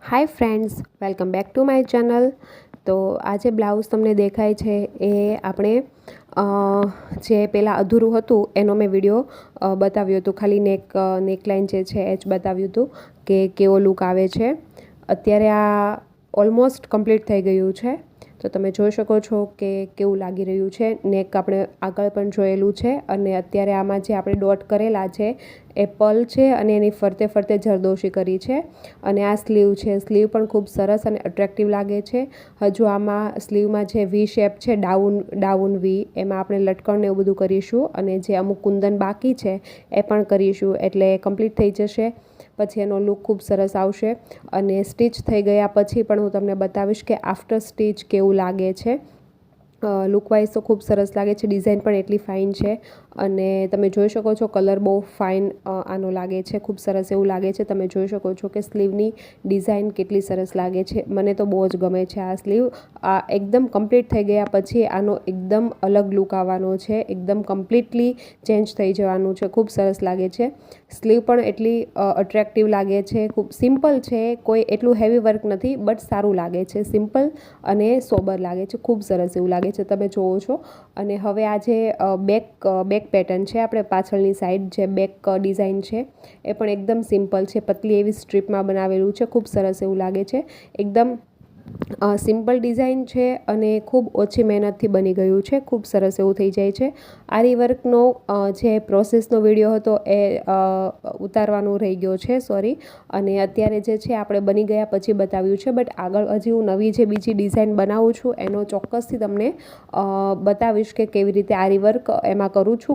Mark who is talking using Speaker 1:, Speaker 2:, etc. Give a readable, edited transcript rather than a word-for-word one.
Speaker 1: Hi friends, welcome back to my channel. તો આજે blouse તમને દેખાય છે એ આપણે જે પહેલાં અધૂરું હતું એનો મેં વિડીયો બતાવ્યું હતું. ખાલી નેકલાઇન જે છે એ જ બતાવ્યું હતું કે કેવો લુક આવે છે. અત્યારે આ ઓલમોસ્ટ કમ્પ્લીટ થઈ ગયું છે. તો તમે જોઈ શકો છો કે કેવું લાગી રહ્યું છે. નેક આપણે આગળ પણ જોયેલું છે અને અત્યારે આમાં જે આપણે ડોટ કરેલા છે એ પલ છે અને એની ફરતે ફરતે જરદોશી કરી છે. અને આ સ્લીવ છે, સ્લીવ પણ ખૂબ સરસ અને અટ્રેક્ટિવ લાગે છે. હજુ આમાં સ્લીવમાં જે વી શેપ છે, ડાઉન વી, એમાં આપણે લટકણને એવું બધું કરીશું અને જે અમુક કુંદન બાકી છે એ પણ કરીશું એટલે કમ્પ્લીટ થઈ જશે. પછી એનો લુક ખૂબ સરસ આવશે અને સ્ટિચ થઈ ગયા પછી પણ હું તમને બતાવીશ કે આફ્ટર સ્ટિચ કેવું લાગે છે. લુકવાઇઝ તો ખૂબ સરસ લાગે છે. ડિઝાઇન પણ એટલી ફાઇન છે અને તમે જોઈ શકો છો કલર બહુ ફાઇન આનો લાગે છે. ખૂબ સરસ એવું લાગે છે. તમે જોઈ શકો છો કે સ્લીવની ડિઝાઇન કેટલી સરસ લાગે છે. મને તો બહુ જ ગમે છે આ સ્લીવ. આ એકદમ કમ્પ્લીટ થઈ ગયા પછી આનો એકદમ અલગ લુક આવવાનો છે. એકદમ કમ્પ્લીટલી ચેન્જ થઈ જવાનું છે. ખૂબ સરસ લાગે છે. સ્લીવ પણ એટલી અટ્રેક્ટિવ લાગે છે. ખૂબ સિમ્પલ છે, કોઈ એટલું હેવી વર્ક નથી, બટ સારું લાગે છે. સિમ્પલ અને સોબર લાગે છે. ખૂબ સરસ એવું લાગે છે. તમે જોવો છો. અને હવે આ જે બેક પેટર્ન છે, આપણે પાછળની સાઈડ જે બેક ડિઝાઇન છે એ પણ એકદમ સિમ્પલ છે. પતલી એવી સ્ટ્રીપમાં બનાવેલું છે. ખૂબ સરસ એવું લાગે છે. એકદમ સિમ્પલ ડિઝાઇન છે અને ખૂબ ઓછી મહેનતથી બની ગયું છે. ખૂબ સરસ એવું થઈ જાય છે. આરી વર્કનો જે પ્રોસેસનો વિડીયો હતો એ ઉતારવાનું રહી ગયો છે, સોરી. અને અત્યારે જે છે આપણે બની ગયા પછી બતાવ્યું છે, બટ આગળ હજી હું નવી જે બીજી ડિઝાઇન બનાવું છું એનો ચોક્કસથી તમને બતાવીશ કે કેવી રીતે આરી વર્ક એમાં કરું છું.